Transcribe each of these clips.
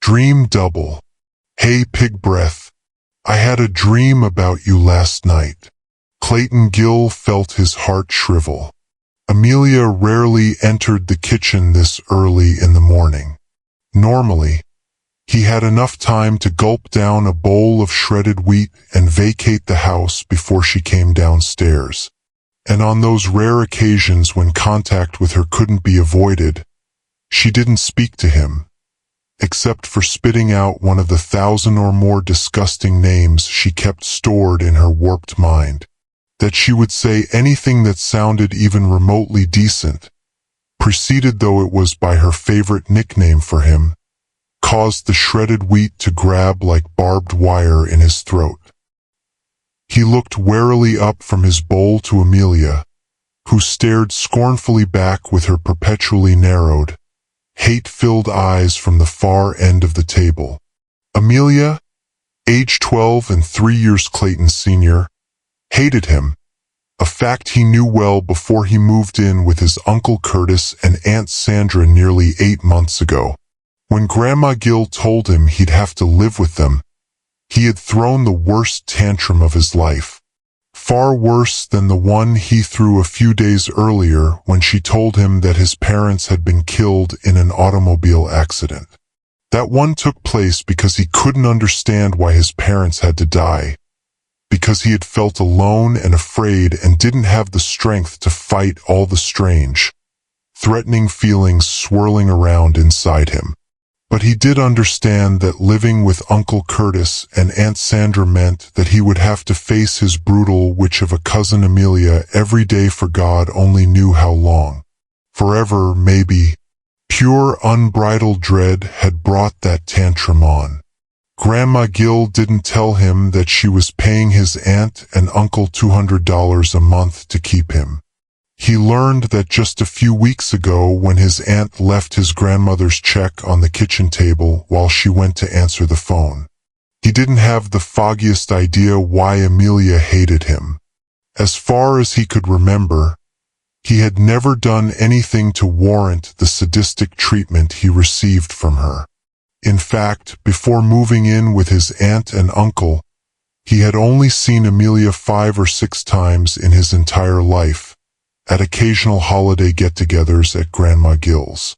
Dream double. Hey pig breath. I had a dream about you last night. Clayton Gill felt his heart shrivel. Amelia rarely entered the kitchen this early in the morning. Normally, he had enough time to gulp down a bowl of shredded wheat and vacate the house before she came downstairs. And on those rare occasions when contact with her couldn't be avoided, she didn't speak to him, except for spitting out one of the 1,000 or more disgusting names she kept stored in her warped mind. That she would say anything that sounded even remotely decent, preceded though it was by her favorite nickname for him, caused the shredded wheat to grab like barbed wire in his throat. He looked warily up from his bowl to Amelia, who stared scornfully back with her perpetually narrowed, hate-filled eyes from the far end of the table. Amelia, age 12 and 3 years Clayton's senior, hated him, a fact he knew well before he moved in with his Uncle Curtis and Aunt Sandra nearly 8 months ago. When Grandma Gill told him he'd have to live with them, he had thrown the worst tantrum of his life. Far worse than the one he threw a few days earlier when she told him that his parents had been killed in an automobile accident. That one took place because he couldn't understand why his parents had to die, because he had felt alone and afraid and didn't have the strength to fight all the strange, threatening feelings swirling around inside him. But he did understand that living with Uncle Curtis and Aunt Sandra meant that he would have to face his brutal witch of a cousin Amelia every day for God only knew how long. Forever, maybe. Pure unbridled dread had brought that tantrum on. Grandma Gill didn't tell him that she was paying his aunt and uncle $200 a month to keep him. He learned that just a few weeks ago when his aunt left his grandmother's check on the kitchen table while she went to answer the phone. He didn't have the foggiest idea why Amelia hated him. As far as he could remember, he had never done anything to warrant the sadistic treatment he received from her. In fact, before moving in with his aunt and uncle, he had only seen Amelia 5 or 6 times in his entire life, at occasional holiday get-togethers at Grandma Gill's.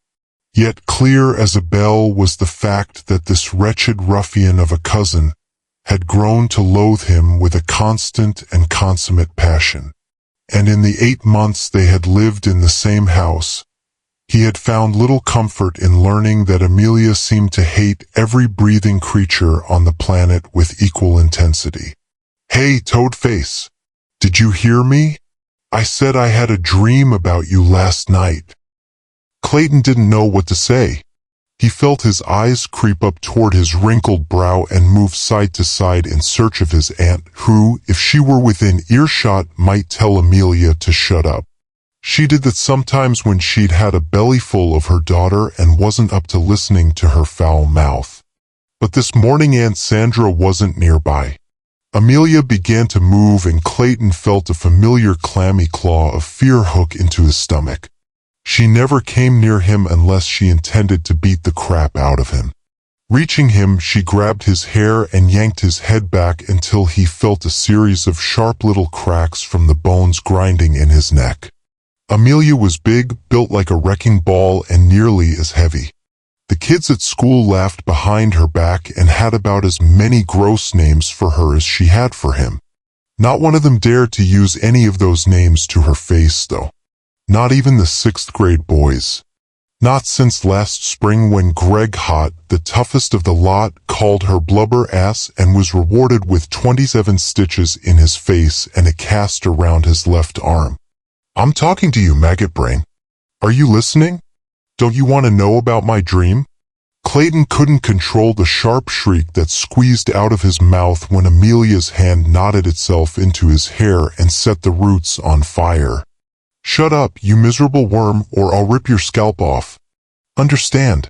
Yet clear as a bell was the fact that this wretched ruffian of a cousin had grown to loathe him with a constant and consummate passion. And in the 8 months they had lived in the same house, he had found little comfort in learning that Amelia seemed to hate every breathing creature on the planet with equal intensity. "Hey, Toadface, did you hear me? I said I had a dream about you last night." Clayton didn't know what to say. He felt his eyes creep up toward his wrinkled brow and move side to side in search of his aunt, who, if she were within earshot, might tell Amelia to shut up. She did that sometimes when she'd had a bellyful of her daughter and wasn't up to listening to her foul mouth. But this morning Aunt Sandra wasn't nearby. Amelia began to move and Clayton felt a familiar clammy claw of fear hook into his stomach. She never came near him unless she intended to beat the crap out of him. Reaching him, she grabbed his hair and yanked his head back until he felt a series of sharp little cracks from the bones grinding in his neck. Amelia was big, built like a wrecking ball, and nearly as heavy. The kids at school laughed behind her back and had about as many gross names for her as she had for him. Not one of them dared to use any of those names to her face, though. Not even the 6th grade boys. Not since last spring when Greg Hott, the toughest of the lot, called her blubber ass and was rewarded with 27 stitches in his face and a cast around his left arm. "I'm talking to you, maggot brain. Are you listening? Don't you want to know about my dream?" Clayton couldn't control the sharp shriek that squeezed out of his mouth when Amelia's hand knotted itself into his hair and set the roots on fire. "Shut up, you miserable worm, or I'll rip your scalp off. Understand?"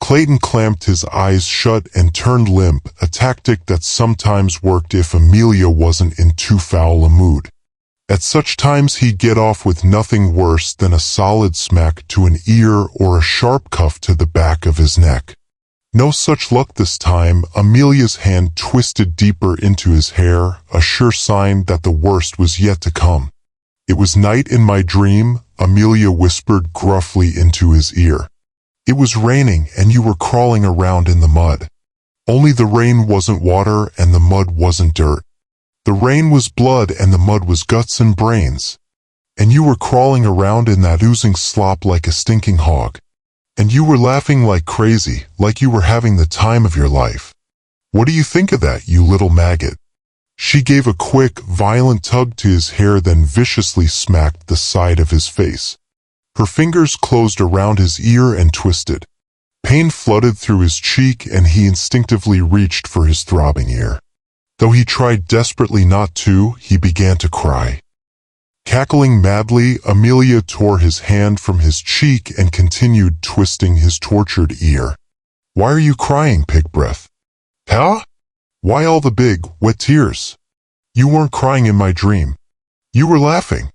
Clayton clamped his eyes shut and turned limp, a tactic that sometimes worked if Amelia wasn't in too foul a mood. At such times he'd get off with nothing worse than a solid smack to an ear or a sharp cuff to the back of his neck. No such luck this time. Amelia's hand twisted deeper into his hair, a sure sign that the worst was yet to come. "It was night in my dream," Amelia whispered gruffly into his ear. "It was raining and you were crawling around in the mud. Only the rain wasn't water and the mud wasn't dirt. The rain was blood and the mud was guts and brains. And you were crawling around in that oozing slop like a stinking hog. And you were laughing like crazy, like you were having the time of your life. What do you think of that, you little maggot?" She gave a quick, violent tug to his hair, then viciously smacked the side of his face. Her fingers closed around his ear and twisted. Pain flooded through his cheek and he instinctively reached for his throbbing ear. Though he tried desperately not to, he began to cry. Cackling madly, Amelia tore his hand from his cheek and continued twisting his tortured ear. "Why are you crying, pig breath? Huh? Why all the big, wet tears? You weren't crying in my dream. You were laughing.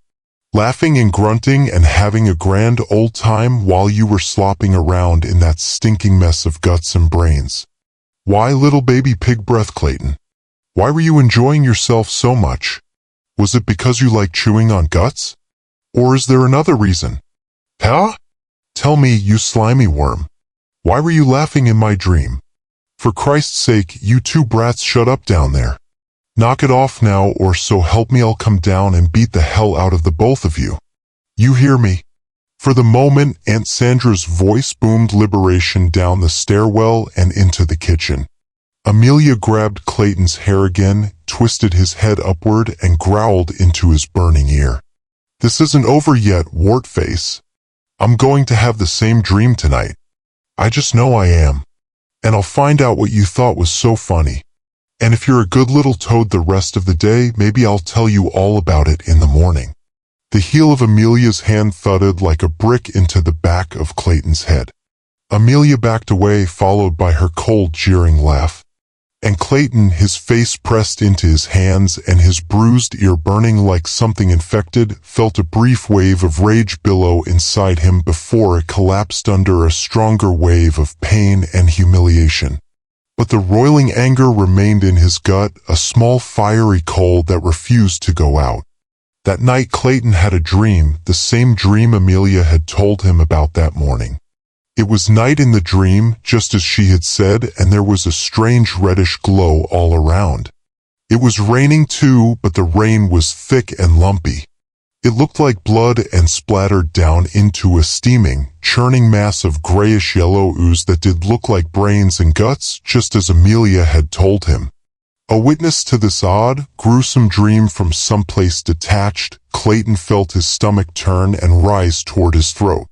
Laughing and grunting and having a grand old time while you were slopping around in that stinking mess of guts and brains. Why, little baby pig breath Clayton? Why were you enjoying yourself so much? Was it because you like chewing on guts? Or is there another reason? Huh? Tell me, you slimy worm. Why were you laughing in my dream? For Christ's sake, you two brats, shut up down there. Knock it off now, or so help me I'll come down and beat the hell out of the both of you. You hear me?" For the moment, Aunt Sandra's voice boomed liberation down the stairwell and into the kitchen. Amelia grabbed Clayton's hair again, twisted his head upward, and growled into his burning ear. "This isn't over yet, wart face. I'm going to have the same dream tonight. I just know I am. And I'll find out what you thought was so funny. And if you're a good little toad the rest of the day, maybe I'll tell you all about it in the morning." The heel of Amelia's hand thudded like a brick into the back of Clayton's head. Amelia backed away, followed by her cold, jeering laugh. And Clayton, his face pressed into his hands and his bruised ear burning like something infected, felt a brief wave of rage billow inside him before it collapsed under a stronger wave of pain and humiliation. But the roiling anger remained in his gut, a small fiery coal that refused to go out. That night Clayton had a dream, the same dream Amelia had told him about that morning. It was night in the dream, just as she had said, and there was a strange reddish glow all around. It was raining too, but the rain was thick and lumpy. It looked like blood and splattered down into a steaming, churning mass of grayish-yellow ooze that did look like brains and guts, just as Amelia had told him. A witness to this odd, gruesome dream from someplace detached, Clayton felt his stomach turn and rise toward his throat.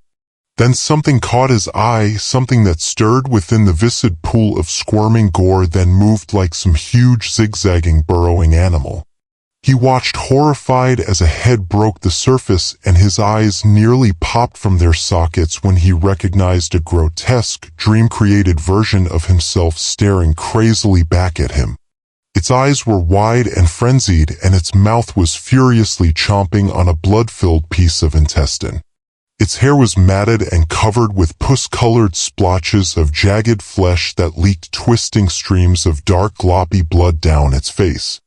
Then something caught his eye, something that stirred within the viscid pool of squirming gore, then moved like some huge zigzagging burrowing animal. He watched horrified as a head broke the surface and his eyes nearly popped from their sockets when he recognized a grotesque, dream-created version of himself staring crazily back at him. Its eyes were wide and frenzied and its mouth was furiously chomping on a blood-filled piece of intestine. Its hair was matted and covered with pus-colored splotches of jagged flesh that leaked twisting streams of dark gloppy blood down its face.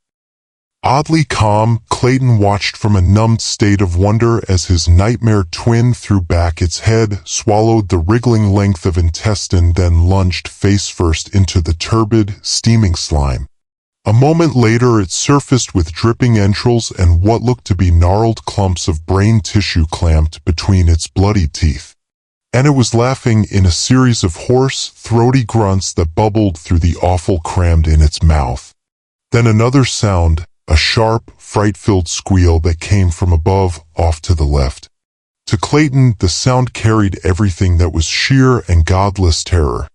Oddly calm, Clayton watched from a numbed state of wonder as his nightmare twin threw back its head, swallowed the wriggling length of intestine, then lunged face-first into the turbid, steaming slime. A moment later it surfaced with dripping entrails and what looked to be gnarled clumps of brain tissue clamped between its bloody teeth. And it was laughing in a series of hoarse, throaty grunts that bubbled through the offal crammed in its mouth. Then another sound, a sharp, fright-filled squeal that came from above, off to the left. To Clayton, the sound carried everything that was sheer and godless terror.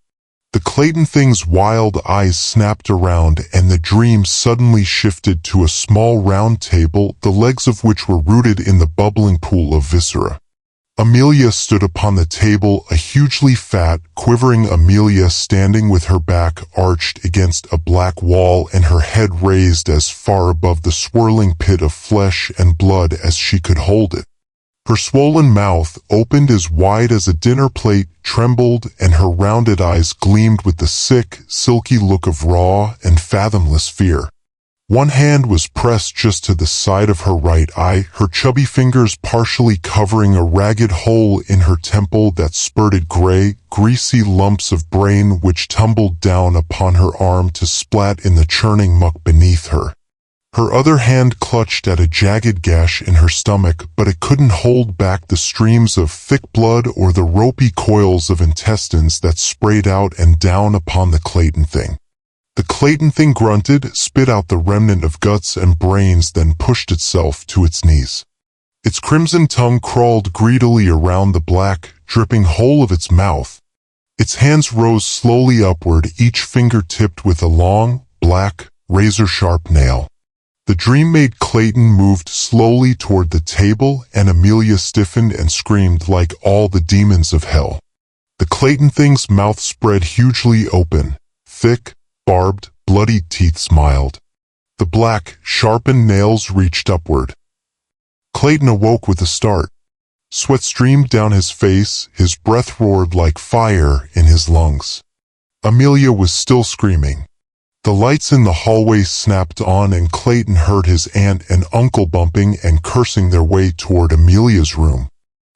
The Clayton thing's wild eyes snapped around and the dream suddenly shifted to a small round table, the legs of which were rooted in the bubbling pool of viscera. Amelia stood upon the table, a hugely fat, quivering Amelia standing with her back arched against a black wall and her head raised as far above the swirling pit of flesh and blood as she could hold it. Her swollen mouth, opened as wide as a dinner plate, trembled, and her rounded eyes gleamed with the sick, silky look of raw and fathomless fear. One hand was pressed just to the side of her right eye, her chubby fingers partially covering a ragged hole in her temple that spurted gray, greasy lumps of brain which tumbled down upon her arm to splat in the churning muck beneath her. Her other hand clutched at a jagged gash in her stomach, but it couldn't hold back the streams of thick blood or the ropey coils of intestines that sprayed out and down upon the Clayton thing. The Clayton thing grunted, spit out the remnant of guts and brains, then pushed itself to its knees. Its crimson tongue crawled greedily around the black, dripping hole of its mouth. Its hands rose slowly upward, each finger tipped with a long, black, razor-sharp nail. The dream-made Clayton moved slowly toward the table, and Amelia stiffened and screamed like all the demons of hell. The Clayton thing's mouth spread hugely open. Thick, barbed, bloody teeth smiled. The black, sharpened nails reached upward. Clayton awoke with a start. Sweat streamed down his face, his breath roared like fire in his lungs. Amelia was still screaming. The lights in the hallway snapped on, and Clayton heard his aunt and uncle bumping and cursing their way toward Amelia's room.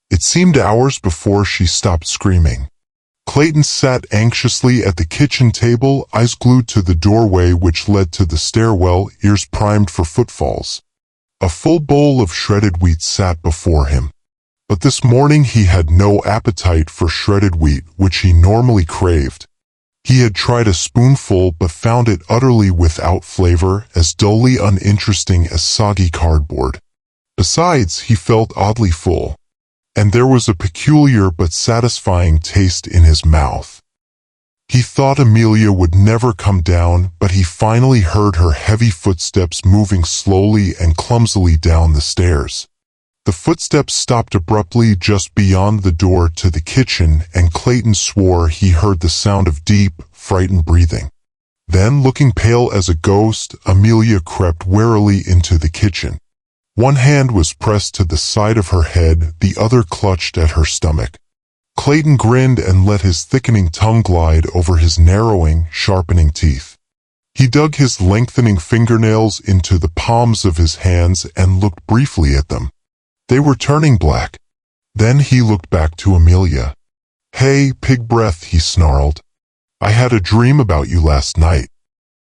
It seemed hours before she stopped screaming. Clayton sat anxiously at the kitchen table, eyes glued to the doorway which led to the stairwell, ears primed for footfalls. A full bowl of shredded wheat sat before him. But this morning he had no appetite for shredded wheat, which he normally craved. He had tried a spoonful but found it utterly without flavor, as dully uninteresting as soggy cardboard. Besides, he felt oddly full, and there was a peculiar but satisfying taste in his mouth. He thought Amelia would never come down, but he finally heard her heavy footsteps moving slowly and clumsily down the stairs. The footsteps stopped abruptly just beyond the door to the kitchen, and Clayton swore he heard the sound of deep, frightened breathing. Then, looking pale as a ghost, Amelia crept warily into the kitchen. One hand was pressed to the side of her head, the other clutched at her stomach. Clayton grinned and let his thickening tongue glide over his narrowing, sharpening teeth. He dug his lengthening fingernails into the palms of his hands and looked briefly at them. They were turning black. Then he looked back to Amelia. "Hey, pig breath," he snarled. "I had a dream about you last night."